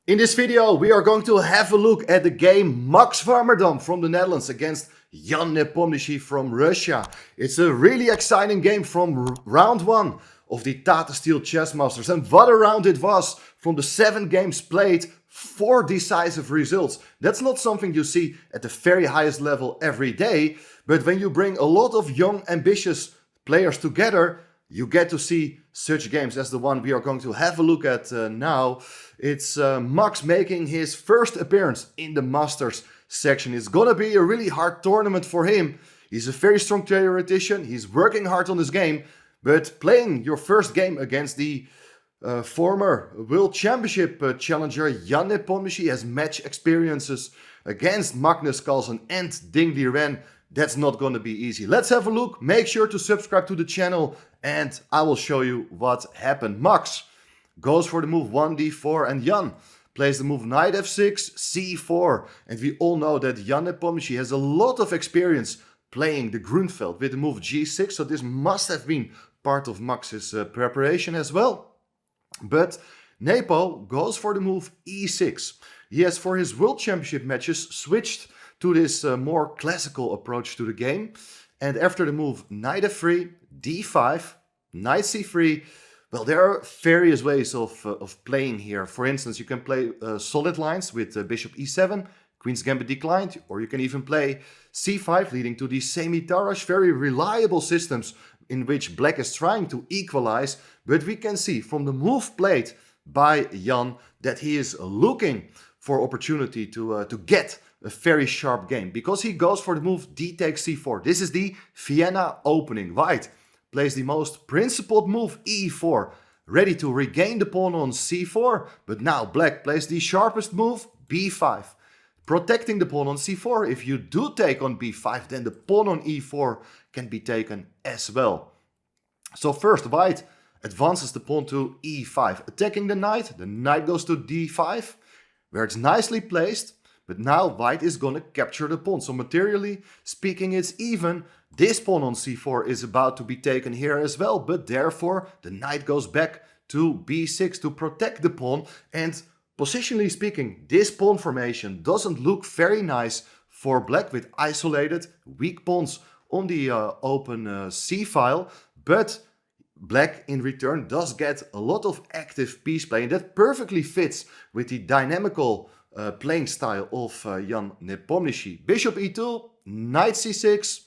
In this video, we are going to have a look at the game Max Warmerdam from the Netherlands against Jan Nepomniachtchi from Russia. It's a really exciting game from round 1 of the Tata Steel Masters. And what a round it was! From the 7 games played, 4 decisive results. That's not something you see at the very highest level every day, but when you bring a lot of young, ambitious players together, you get to see such games as the one we are going to have a look at now. It's Max making his first appearance in the Masters section. It's gonna be a really hard tournament for him. He's a very strong theoretician. He's working hard on his game, but playing your first game against the former World Championship challenger Jan Nepomniachtchi has match experiences against Magnus Carlsen and Ding Liren. That's not going to be easy. Let's have a look. Make sure to subscribe to the channel and I will show you what happened. Max goes for the move 1d4 and Jan plays the move knight f6, c4. And we all know that Jan Nepomniachtchi has a lot of experience playing the Grunfeld with the move g6. So this must have been part of Max's preparation as well. But Nepo goes for the move e6. He has for his World Championship matches switched to this more classical approach to the game. And after the move knight f3, d5, knight c3, well, there are various ways of playing here. For instance, you can play solid lines with bishop e7, queen's gambit declined, or you can even play c5 leading to the semi-Tarrasch, very reliable systems in which black is trying to equalize. But we can see from the move played by Jan that he is looking for opportunity to get a very sharp game, because he goes for the move d takes c4. This is the Vienna opening. White plays the most principled move e4, ready to regain the pawn on c4, but now black plays the sharpest move b5, protecting the pawn on c4. If you do take on b5, then the pawn on e4 can be taken as well. So first white advances the pawn to e5, attacking the knight. The knight goes to d5, where it's nicely placed. But now white is going to capture the pawn. So materially speaking, it's even. This pawn on c4 is about to be taken here as well. But therefore, the knight goes back to b6 to protect the pawn. And positionally speaking, this pawn formation doesn't look very nice for black with isolated, weak pawns on the open c-file. But black in return does get a lot of active piece play. And that perfectly fits with the dynamical playing style of Jan Nepomniachtchi. Bishop e2, knight c6,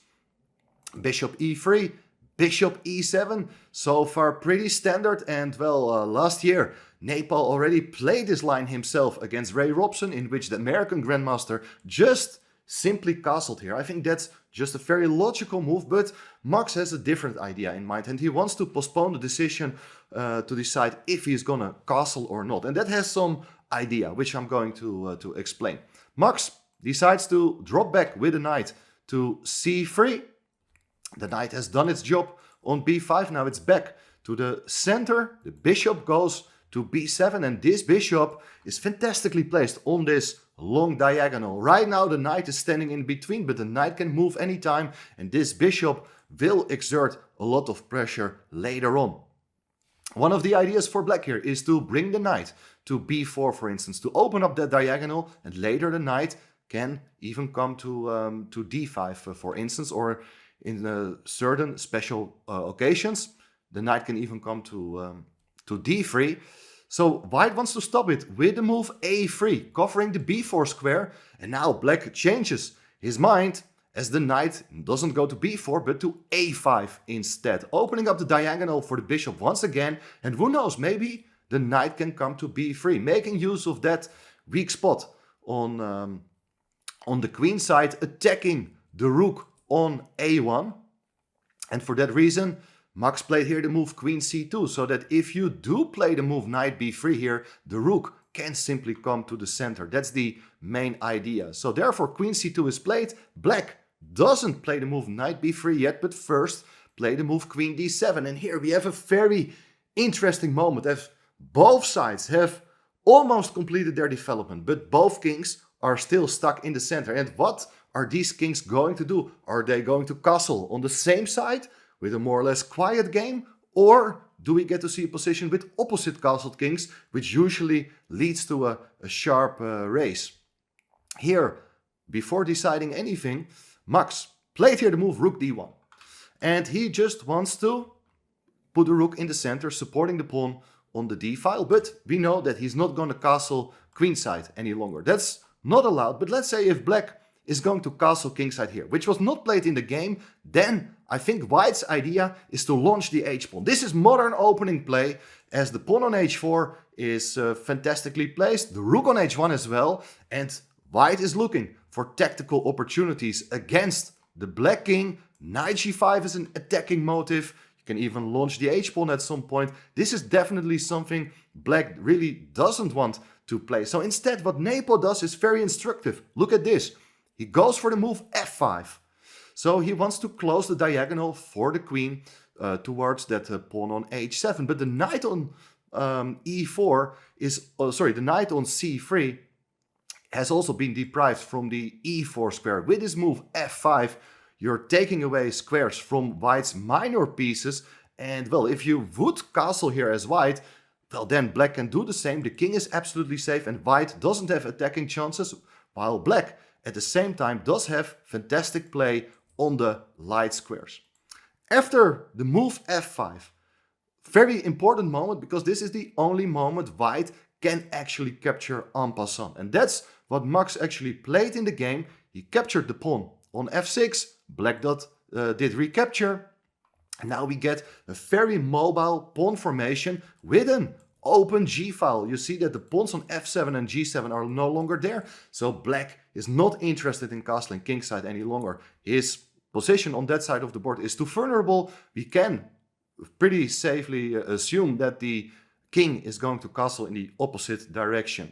bishop e3, bishop e7. So far pretty standard, and well, last year Nepo already played this line himself against Ray Robson, in which the American Grandmaster just simply castled here. I think that's just a very logical move, but Max has a different idea in mind and he wants to postpone the decision to decide if he's gonna castle or not. And that has some idea, which I'm going to explain. Max decides to drop back with the knight to c3. The knight has done its job on b5. Now it's back to the center. The bishop goes to b7, and this bishop is fantastically placed on this long diagonal. Right now the knight is standing in between, but the knight can move anytime, and this bishop will exert a lot of pressure later on. One of the ideas for black here is to bring the knight to b4, for instance, to open up that diagonal, and later the knight can even come to d5, for instance, or in certain special occasions, the knight can even come to d3. So white wants to stop it with the move a3, covering the b4 square, and now black changes his mind as the knight doesn't go to b4 but to a5 instead, opening up the diagonal for the bishop once again. And who knows, maybe the knight can come to b3, making use of that weak spot on the queen side, attacking the rook on a1. And for that reason, Max played here the move queen c2, so that if you do play the move knight b3 here, the rook can simply come to the center. That's the main idea. So therefore queen c2 is played. Black doesn't play the move knight b3 yet, but first play the move queen d7. And here we have a very interesting moment, as both sides have almost completed their development, but both kings are still stuck in the center. And what are these kings going to do? Are they going to castle on the same side with a more or less quiet game, or do we get to see a position with opposite castled kings, which usually leads to a sharp race. Here, before deciding anything, Max played here the move rook d1. And he just wants to put the rook in the center, supporting the pawn on the d file. But we know that he's not going to castle queenside any longer. That's not allowed. But let's say if black is going to castle kingside here, which was not played in the game, then I think white's idea is to launch the h-pawn. This is modern opening play, as the pawn on h4 is fantastically placed, the rook on h1 as well, and white is looking for tactical opportunities against the black king. Knight g5 is an attacking motive. You can even launch the h-pawn at some point. This is definitely something black really doesn't want to play. So instead, what Nepo does is very instructive. Look at this. He goes for the move f5. So he wants to close the diagonal for the queen towards that pawn on h7. But the knight on e4 is, the knight on c3 has also been deprived from the e4 square. With this move f5, you're taking away squares from white's minor pieces. And well, if you would castle here as white, well, then black can do the same. The king is absolutely safe and white doesn't have attacking chances, while black at the same time does have fantastic play on the light squares. After the move f5, very important moment, because this is the only moment white can actually capture en passant. And that's what Max actually played in the game. He captured the pawn on f6, black did recapture. And now we get a very mobile pawn formation with an open g-file. You see that the pawns on f7 and g7 are no longer there. So black is not interested in castling kingside any longer. His position on that side of the board is too vulnerable. We can pretty safely assume that the king is going to castle in the opposite direction.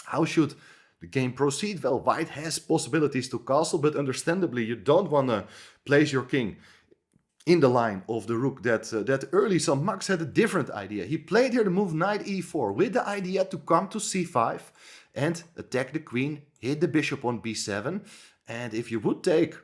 How should the game proceed? Well, white has possibilities to castle, but understandably you don't want to place your king in the line of the rook that early. So Max had a different idea. He played here the move knight e4 with the idea to come to c5 and attack the queen, hit the bishop on b7. And if you would take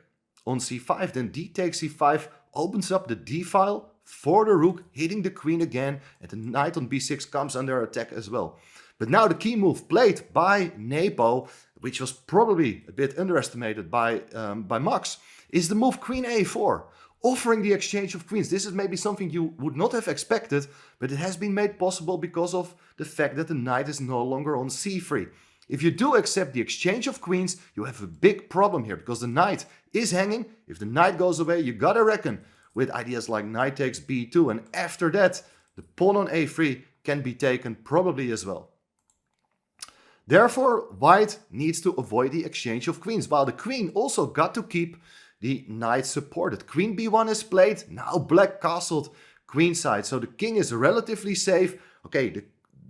on c5, then d takes c5 opens up the d file for the rook, hitting the queen again, and the knight on b6 comes under attack as well. But now the key move played by Nepo, which was probably a bit underestimated by Max, is the move queen a4, offering the exchange of queens. This is maybe something you would not have expected, but it has been made possible because of the fact that the knight is no longer on c3. If you do accept the exchange of queens, you have a big problem here, because the knight is hanging. If the knight goes away, you gotta reckon with ideas like knight takes b2, and after that, the pawn on a3 can be taken probably as well. Therefore, white needs to avoid the exchange of queens, while the queen also got to keep the knight supported. Queen b1 is played, now black castled queenside, so the king is relatively safe. Okay,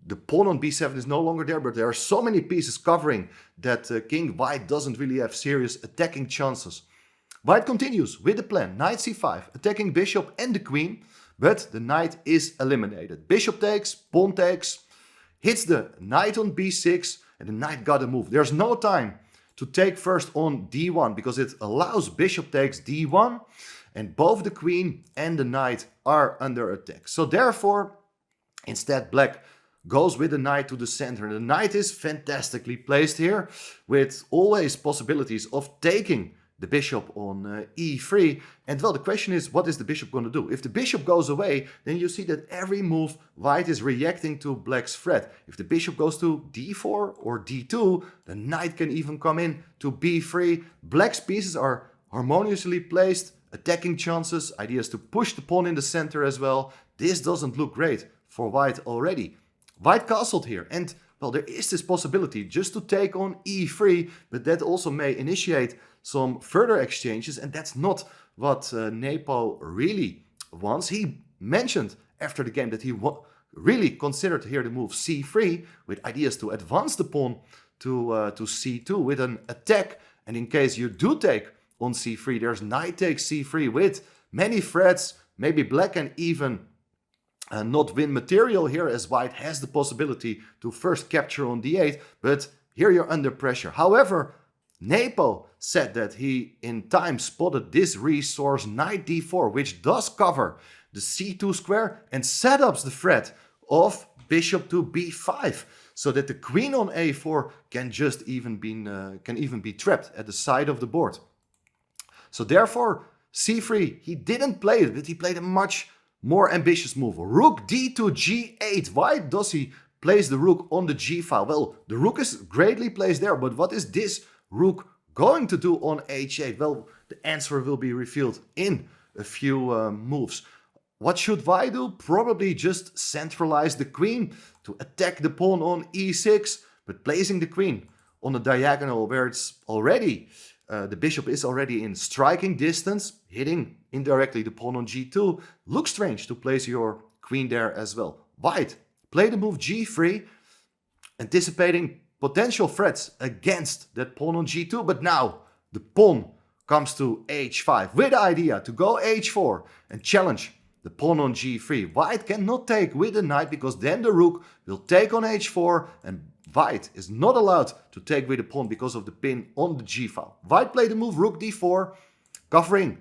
the pawn on b7 is no longer there, but there are so many pieces covering that king white doesn't really have serious attacking chances. White continues with the plan, knight c5, attacking bishop and the queen, but the knight is eliminated. Bishop takes, pawn takes, hits the knight on b6, and the knight got a move. There's no time to take first on d1, because it allows bishop takes d1, and both the queen and the knight are under attack. So therefore, instead black goes with the knight to the center. The knight is fantastically placed here, with always possibilities of taking the bishop on e3. And well, the question is, what is the bishop going to do? If the bishop goes away, then you see that every move white is reacting to black's threat. If the bishop goes to d4 or d2, the knight can even come in to b3. Black's pieces are harmoniously placed, attacking chances, ideas to push the pawn in the center as well. This doesn't look great for white already. White castled here, and well, there is this possibility just to take on e3, but that also may initiate some further exchanges, and that's not what Nepo really wants. He mentioned after the game that he really considered here the move c3 with ideas to advance the pawn to c2 with an attack, and in case you do take on c3, there's knight takes c3 with many threats. Maybe black can even not win material here, as white has the possibility to first capture on d8, but here you're under pressure. However, Nepo said that he in time spotted this resource knight d4, which does cover the c2 square and set up the threat of bishop to b5, so that the queen on a4 can even be trapped at the side of the board. So therefore, c3, he didn't play it, but he played a much more ambitious move. Rook d to g8. Why does he place the rook on the g file? Well, the rook is greatly placed there, but what is this rook going to do on h8? Well, the answer will be revealed in a few moves. What should White do? Probably just centralize the queen to attack the pawn on e6, but placing the queen on a diagonal where it's already, the bishop is already in striking distance, hitting indirectly the pawn on g2, looks strange to place your queen there as well. White play the move g3, anticipating potential threats against that pawn on g2, but now the pawn comes to h5 with the idea to go h4 and challenge the pawn on g3. White cannot take with the knight because then the rook will take on h4 and White is not allowed to take with the pawn because of the pin on the g file. White played the move rook d4, covering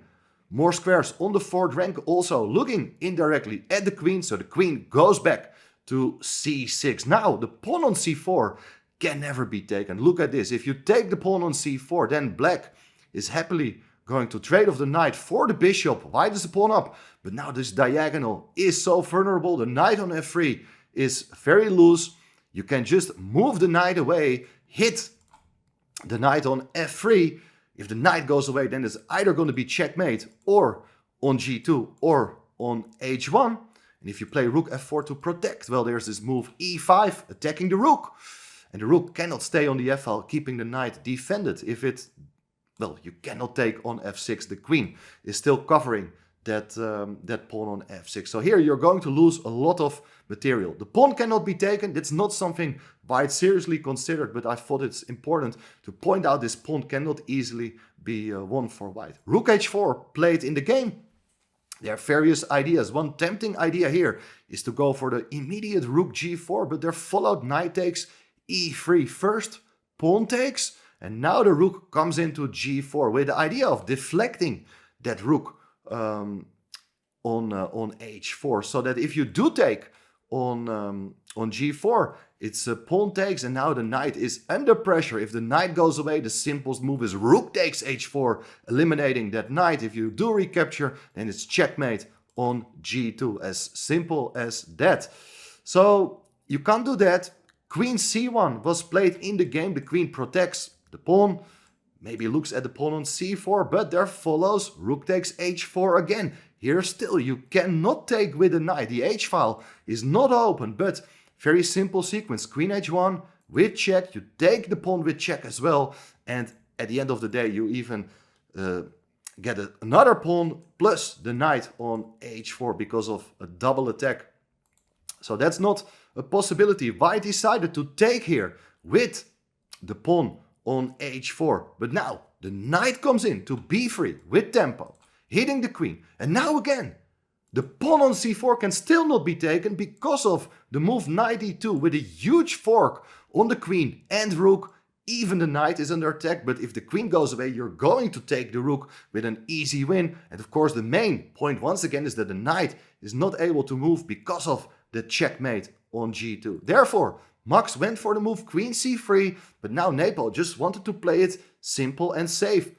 more squares on the fourth rank, also looking indirectly at the queen, so the queen goes back to c6. Now the pawn on c4 can never be taken. Look at this. If you take the pawn on c4, then black is happily going to trade off the knight for the bishop. White is the pawn up, but now this diagonal is so vulnerable. The knight on f3 is very loose. You can just move the knight away, hit the knight on f3. If the knight goes away, then it's either going to be checkmate or on g2 or on h1. And if you play rook f4 to protect, well, there's this move e5, attacking the rook. And the rook cannot stay on the f-file, keeping the knight defended. If it, well, you cannot take on f6. The queen is still covering that pawn on f6. So here you're going to lose a lot of material. The pawn cannot be taken. That's not something White seriously considered, but I thought it's important to point out this pawn cannot easily be won for White. Rook h4 played in the game. There are various ideas. One tempting idea here is to go for the immediate rook g4, but they're followed knight takes e3 first, pawn takes, and now the rook comes into g4 with the idea of deflecting that rook on h4, so that if you do take on g4, it's a pawn takes, and now the knight is under pressure. If the knight goes away, the simplest move is rook takes h4, eliminating that knight. If you do recapture, then it's checkmate on g2, as simple as that. So you can't do that. Queen c1 was played in the game. The queen protects the pawn, maybe looks at the pawn on c4, but there follows rook takes h4 again. Here still you cannot take with the knight. The h-file is not open, but very simple sequence. Queen h1 with check, you take the pawn with check as well, and at the end of the day you even get another pawn plus the knight on h4 because of a double attack. So that's not a possibility. White decided to take here with the pawn on h4, but now the knight comes in to b3 with tempo, hitting the queen, and now again the pawn on c4 can still not be taken because of the move knight e2 with a huge fork on the queen and rook. Even the knight is under attack, but if the queen goes away, you're going to take the rook with an easy win. And of course the main point once again is that the knight is not able to move because of the checkmate on g2. Therefore Max went for the move queen c3, but now Nepo just wanted to play it simple and safe.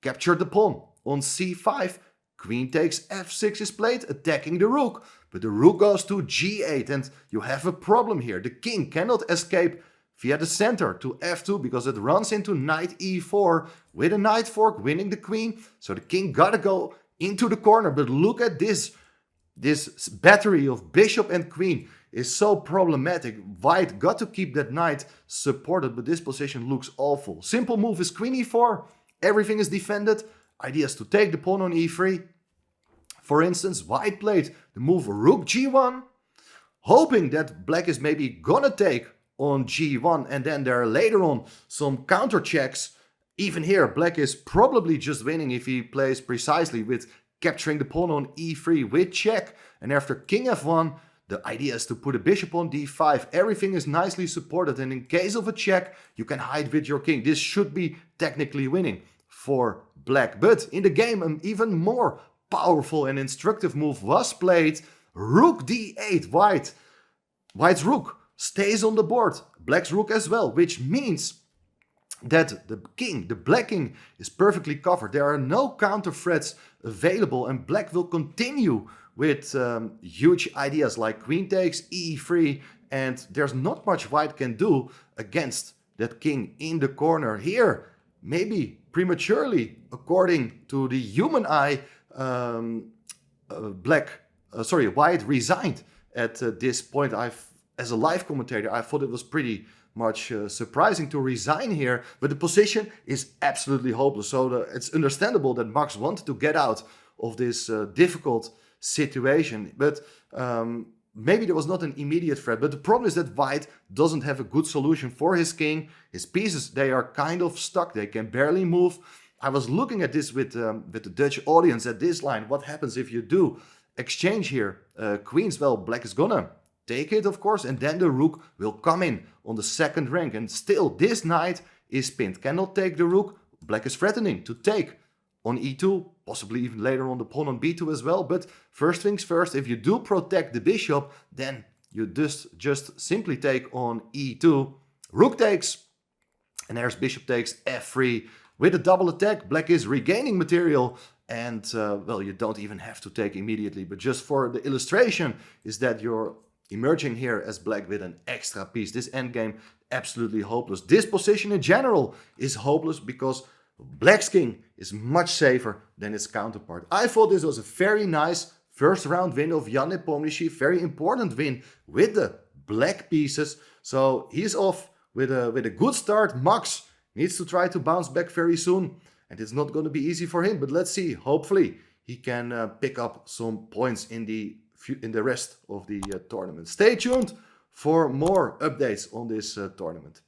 Captured the pawn on c5, queen takes f6 is played, attacking the rook, but the rook goes to g8 and you have a problem here. The king cannot escape via the center to f2 because it runs into knight e4 with a knight fork, winning the queen. So the king gotta go into the corner, but look at this battery of bishop and queen is so problematic. White got to keep that knight supported, but this position looks awful. Simple move is queen e4, everything is defended. Idea is to take the pawn on e3. For instance, White played the move rook g1, hoping that black is maybe gonna take on g1, and then there are later on some counter checks. Even here, black is probably just winning if he plays precisely with capturing the pawn on e3 with check. And after king f1, The idea is to put a bishop on d5. Everything is nicely supported, and in case of a check, you can hide with your king. This should be technically winning for black. But in the game, an even more powerful and instructive move was played. Rook d8. White's rook stays on the board. Black's rook as well, which means that the king, the black king, is perfectly covered. There are no counter threats available, and black will continue with huge ideas like queen takes, e3, and there's not much white can do against that king in the corner. Here, maybe prematurely, according to the human eye, white resigned at this point. As a live commentator, I thought it was pretty much surprising to resign here, but the position is absolutely hopeless. So it's understandable that Max wanted to get out of this difficult situation, but maybe there was not an immediate threat. But the problem is that white doesn't have a good solution for his king. His pieces, they are kind of stuck. They can barely move. I was looking at this with the Dutch audience at this line. What happens if you do exchange here? Queens, well, black is gonna take it, of course, and then the rook will come in on the second rank, and still this knight is pinned, cannot take the rook. Black is threatening to take on e2, possibly even later on the pawn on b2 as well. But first things first, if you do protect the bishop, then you just simply take on e2. Rook takes, and there's bishop takes f3. With a double attack, black is regaining material, and well, you don't even have to take immediately, but just for the illustration is that you're emerging here as black with an extra piece. This endgame absolutely hopeless. This position in general is hopeless because black's king is much safer than its counterpart. I thought this was a very nice first round win of Jan Nepomniachtchi, very important win with the black pieces. So he's off with a good start. Max needs to try to bounce back very soon, and it's not going to be easy for him, but let's see. Hopefully he can pick up some points in the rest of the tournament. Stay tuned for more updates on this tournament.